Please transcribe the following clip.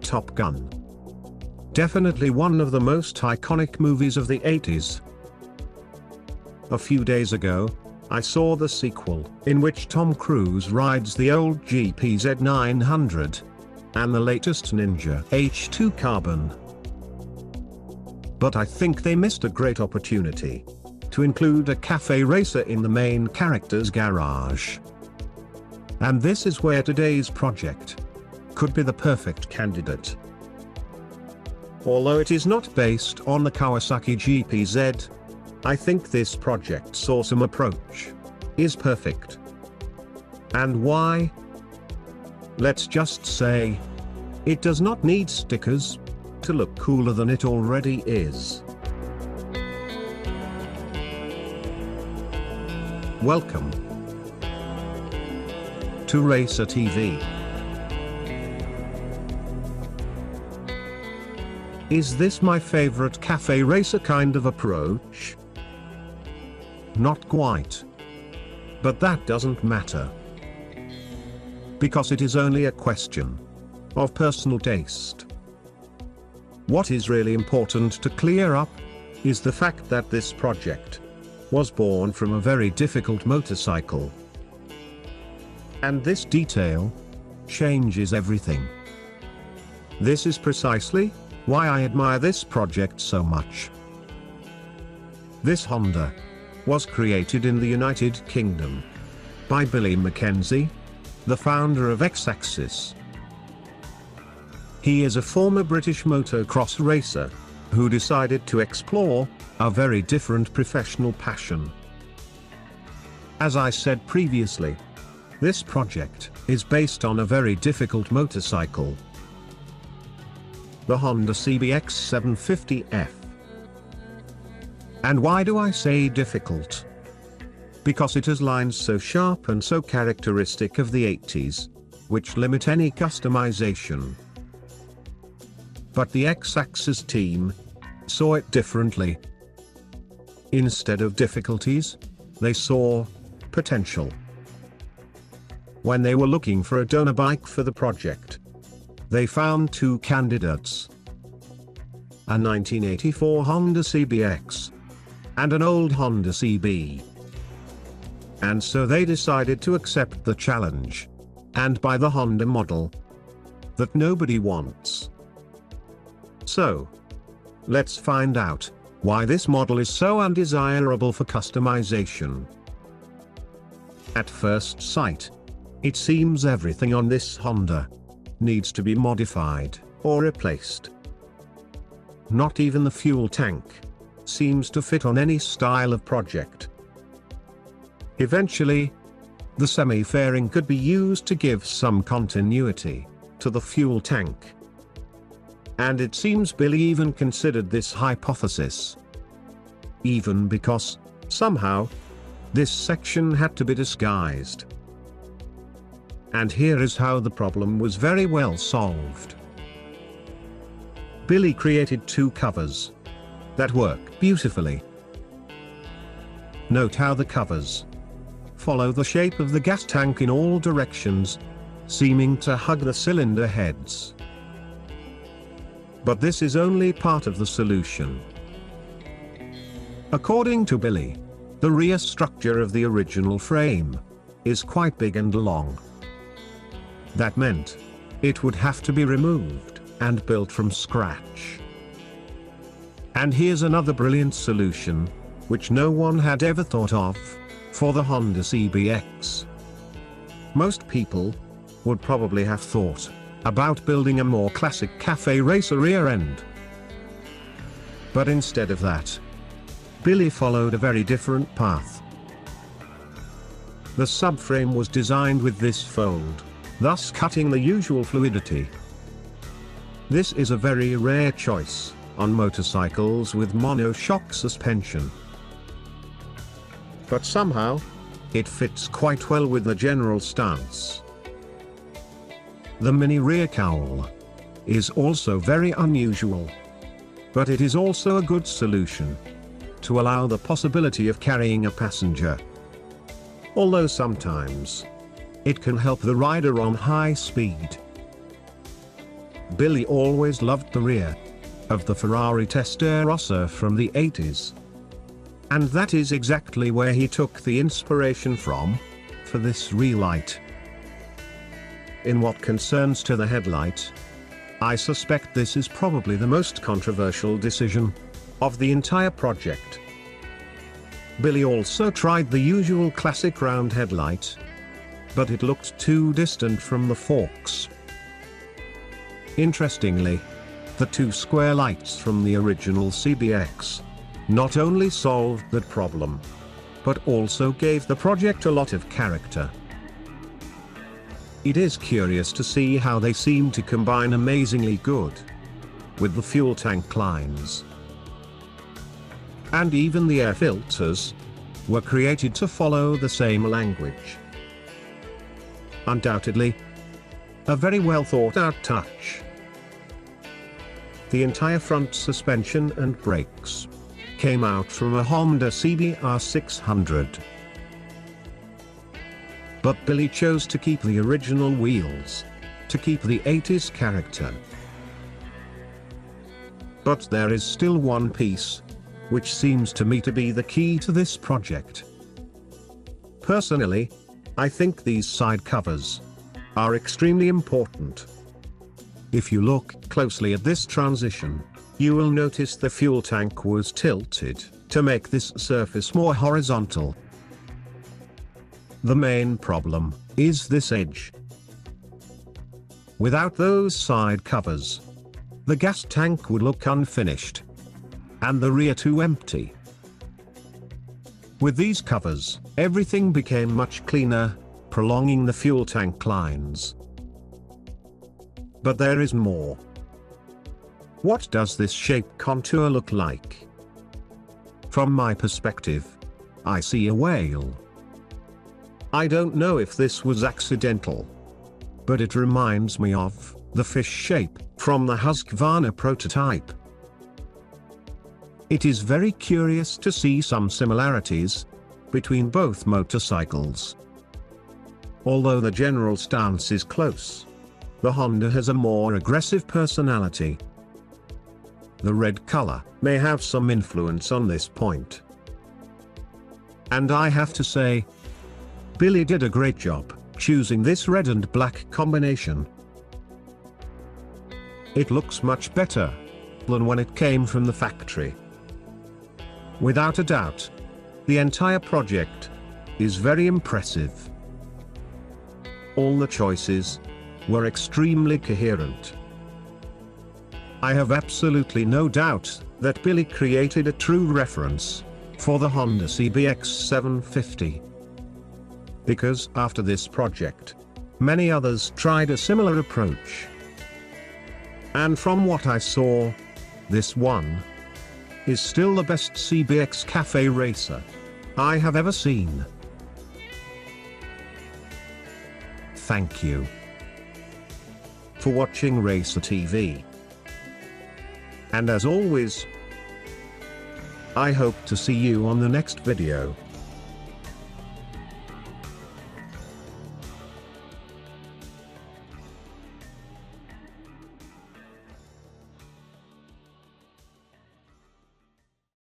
Top Gun. Definitely one of the most iconic movies of the 80s. A few days ago, I saw the sequel, in which Tom Cruise rides the old GPZ 900, and the latest Ninja H2 Carbon. But I think they missed a great opportunity to include a cafe racer in the main character's garage. And this is where today's project could be the perfect candidate. Although it is not based on the Kawasaki GPZ, I think this project's awesome approach is perfect. And why? Let's just say, it does not need stickers to look cooler than it already is. Welcome to RacerTV. Is this my favorite cafe racer kind of approach? Not quite. But that doesn't matter, because it is only a question of personal taste. What is really important to clear up is the fact that this project was born from a very difficult motorcycle. And this detail changes everything. This is precisely why I admire this project so much. This Honda was created in the United Kingdom by Billy MacKenzie, the founder of X-Axis. He is a former British motocross racer who decided to explore a very different professional passion. As I said previously, this project is based on a very difficult motorcycle, the Honda CBX 750F. And why do I say difficult? Because it has lines so sharp and so characteristic of the 80s, which limit any customization. But the X-Axis team saw it differently. Instead of difficulties, they saw potential. When they were looking for a donor bike for the project, they found two candidates: a 1984 Honda CBX and an old Honda CB. And so they decided to accept the challenge and buy the Honda model that nobody wants. So, let's find out why this model is so undesirable for customization. At first sight, it seems everything on this Honda needs to be modified or replaced. Not even the fuel tank seems to fit on any style of project. Eventually, the semi-fairing could be used to give some continuity to the fuel tank. And it seems Billy even considered this hypothesis. Even because, somehow, this section had to be disguised. And here is how the problem was very well solved. Billy created two covers that work beautifully. Note how the covers follow the shape of the gas tank in all directions, seeming to hug the cylinder heads. But this is only part of the solution. According to Billy, the rear structure of the original frame is quite big and long. That meant it would have to be removed and built from scratch. And here's another brilliant solution, which no one had ever thought of, for the Honda CBX. Most people would probably have thought about building a more classic cafe racer rear end. But instead of that, Billy followed a very different path. The subframe was designed with this fold, thus cutting the usual fluidity. This is a very rare choice on motorcycles with monoshock suspension. But somehow, it fits quite well with the general stance. The mini rear cowl is also very unusual. But it is also a good solution to allow the possibility of carrying a passenger. Although sometimes it can help the rider on high speed. Billy always loved the rear of the Ferrari Testarossa from the 80s. And that is exactly where he took the inspiration from for this relight. In what concerns to the headlight, I suspect this is probably the most controversial decision of the entire project. Billy also tried the usual classic round headlight, but it looked too distant from the forks. Interestingly, the two square lights from the original CBX not only solved that problem, but also gave the project a lot of character. It is curious to see how they seem to combine amazingly good with the fuel tank lines. And even the air filters were created to follow the same language. Undoubtedly, a very well thought out touch. The entire front suspension and brakes came out from a Honda CBR 600. But Billy chose to keep the original wheels, to keep the 80s character. But there is still one piece, which seems to me to be the key to this project. Personally, I think these side covers are extremely important. If you look closely at this transition, you will notice the fuel tank was tilted to make this surface more horizontal. The main problem is this edge. Without those side covers, the gas tank would look unfinished, and the rear too empty. With these covers, everything became much cleaner, prolonging the fuel tank lines. But there is more. What does this shape contour look like? From my perspective, I see a whale. I don't know if this was accidental, but it reminds me of the fish shape from the Husqvarna prototype. It is very curious to see some similarities between both motorcycles. Although the general stance is close, the Honda has a more aggressive personality. The red color may have some influence on this point. And I have to say, Billy did a great job choosing this red and black combination. It looks much better than when it came from the factory. Without a doubt, the entire project is very impressive. All the choices were extremely coherent. I have absolutely no doubt that Billy created a true reference for the Honda CBX 750. Because after this project, many others tried a similar approach. And from what I saw, this one is still the best CBX cafe racer I have ever seen. Thank you for watching RacerTV. And as always, I hope to see you on the next video.